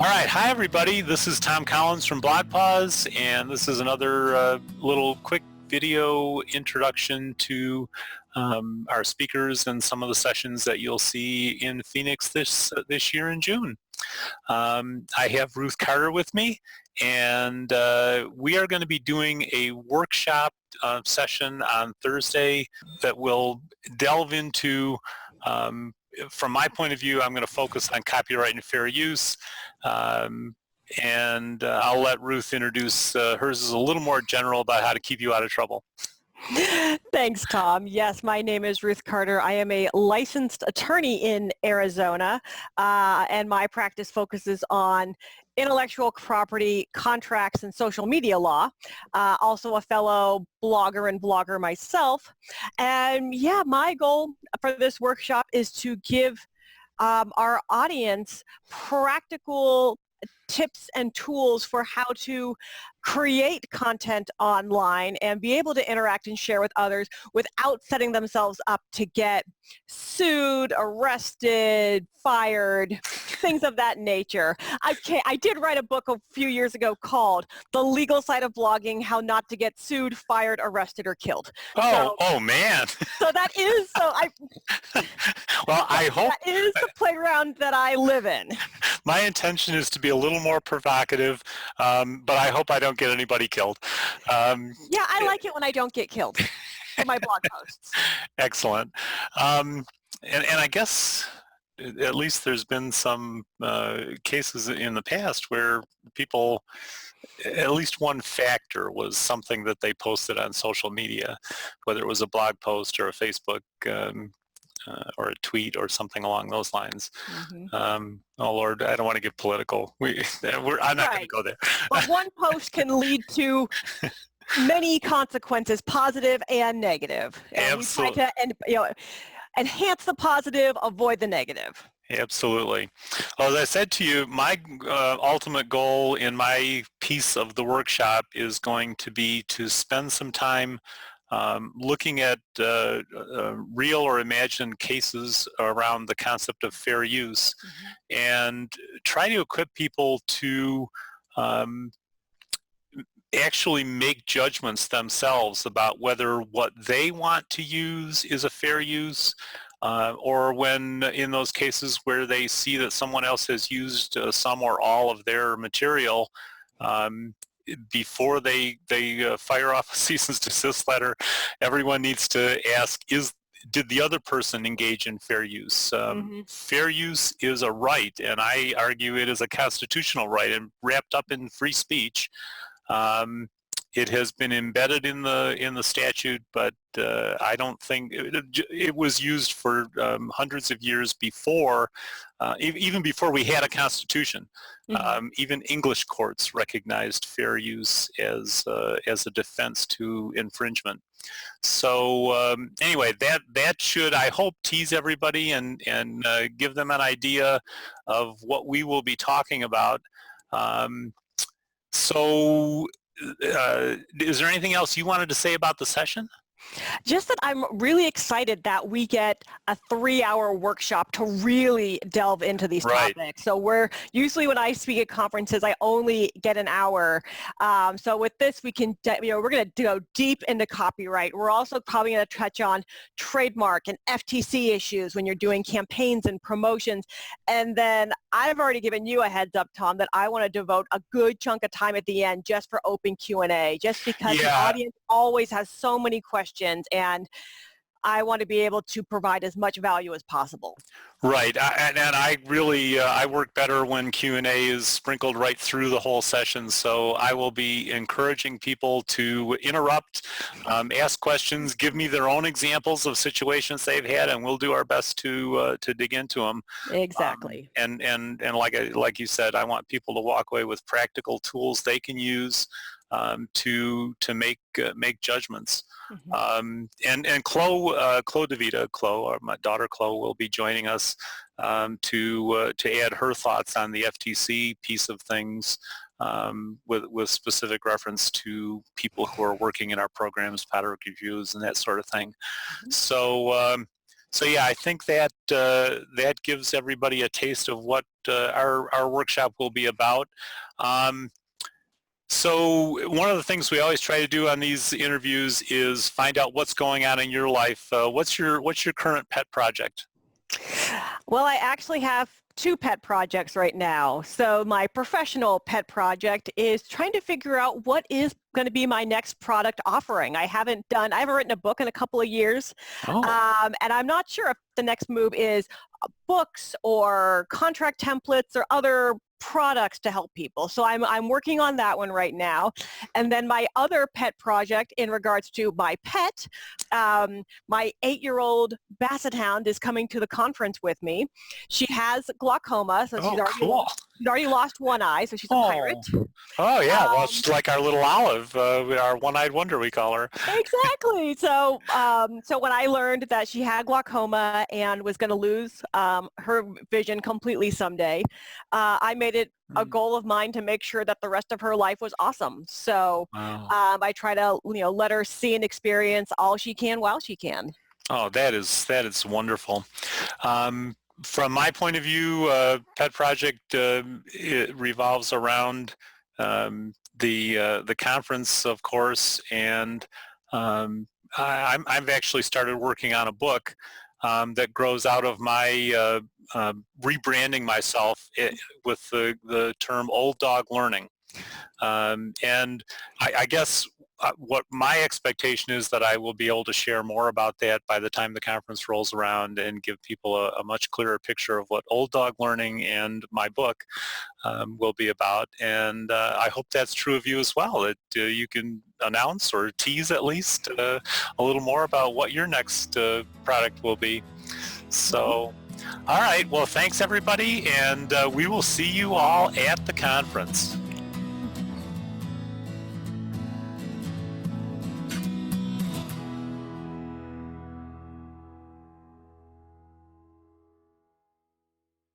All right, hi everybody. This is Tom Collins from BlogPaws, and this is another little quick video introduction to our speakers and some of the sessions that you'll see in Phoenix this year in June. I have Ruth Carter with me, and we are going to be doing a workshop session on Thursday that will delve into from my point of view, I'm going to focus on copyright and fair use, and I'll let Ruth introduce hers is a little more general about how to keep you out of trouble. Thanks, Tom. Yes, my name is Ruth Carter. I am a licensed attorney in Arizona, and my practice focuses on intellectual property, contracts, and social media law. Also a fellow blogger and blogger myself. And yeah, my goal for this workshop is to give our audience practical tips and tools for how to create content online and be able to interact and share with others without setting themselves up to get sued, arrested, fired, things of that nature. I did write a book a few years ago called The Legal Side of Blogging, How Not to Get Sued, Fired, Arrested, or Killed. Oh man. So that is, well, I hope that is the playground that I live in. My intention is to be a little more provocative, but I hope I don't get anybody killed. Yeah, I like it when I don't get killed for my blog posts. Excellent. And I guess at least there's been some cases in the past where people, at least one factor was something that they posted on social media, whether it was a blog post or a Facebook or a tweet or something along those lines. Mm-hmm. Oh Lord, I don't want to get political. I'm not going to go there. But one post can lead to many consequences, positive and negative. And absolutely. We try to enhance the positive, avoid the negative. Absolutely. Well, as I said to you, my ultimate goal in my piece of the workshop is going to be to spend some time looking at real or imagined cases around the concept of fair use, mm-hmm. and try to equip people to actually make judgments themselves about whether what they want to use is a fair use, or when in those cases where they see that someone else has used some or all of their material, before they fire off a cease and desist letter, everyone needs to ask, did the other person engage in fair use? Mm-hmm. Fair use is a right, and I argue it is a constitutional right and wrapped up in free speech. It has been embedded in the statute, but I don't think it was used for hundreds of years before, even before we had a constitution. Mm-hmm. Even English courts recognized fair use as a defense to infringement. So anyway, that should, I hope, tease everybody and give them an idea of what we will be talking about. So is there anything else you wanted to say about the session? Just that I'm really excited that we get a 3-hour workshop to really delve into these topics. So we're usually, when I speak at conferences, I only get an hour. So with this, we can, we're going to go deep into copyright. We're also probably going to touch on trademark and FTC issues when you're doing campaigns and promotions. And then I've already given you a heads up, Tom, that I want to devote a good chunk of time at the end just for open Q&A, just because the audience always has so many questions, and I want to be able to provide as much value as possible. Right, and I really, I work better when Q&A is sprinkled right through the whole session, so I will be encouraging people to interrupt, ask questions, give me their own examples of situations they've had, and we'll do our best to dig into them. Exactly. And like you said, I want people to walk away with practical tools they can use to make judgments. Mm-hmm. And Chloe DiVita, my daughter Chloe, will be joining us to add her thoughts on the FTC piece of things, with specific reference to people who are working in our programs, product reviews, and that sort of thing. Mm-hmm. So yeah, I think that that gives everybody a taste of what our workshop will be about. So one of the things we always try to do on these interviews is find out what's going on in your life. What's your current pet project? Well, I actually have two pet projects right now. So my professional pet project is trying to figure out what is going to be my next product offering. I haven't written a book in a couple of years, and I'm not sure if the next move is books or contract templates or other products to help people. So I'm working on that one right now. And then my other pet project in regards to my pet, my 8-year-old Basset Hound is coming to the conference with me. She has glaucoma, so she's already lost one eye, so she's a pirate. Oh yeah, well, she's like our little Olive, our one-eyed wonder, we call her. Exactly. So so when I learned that she had glaucoma and was going to lose her vision completely someday, I made it a goal of mine to make sure that the rest of her life was awesome. So I try to let her see and experience all she can while she can. Oh, that is wonderful. From my point of view, pet project it revolves around the conference, of course, and I've actually started working on a book that grows out of my rebranding myself with the term old dog learning. And I guess what my expectation is that I will be able to share more about that by the time the conference rolls around and give people a much clearer picture of what old dog learning and my book will be about. And I hope that's true of you as well, that you can announce or tease at least a little more about what your next product will be. So, all right, well, thanks everybody, and we will see you all at the conference.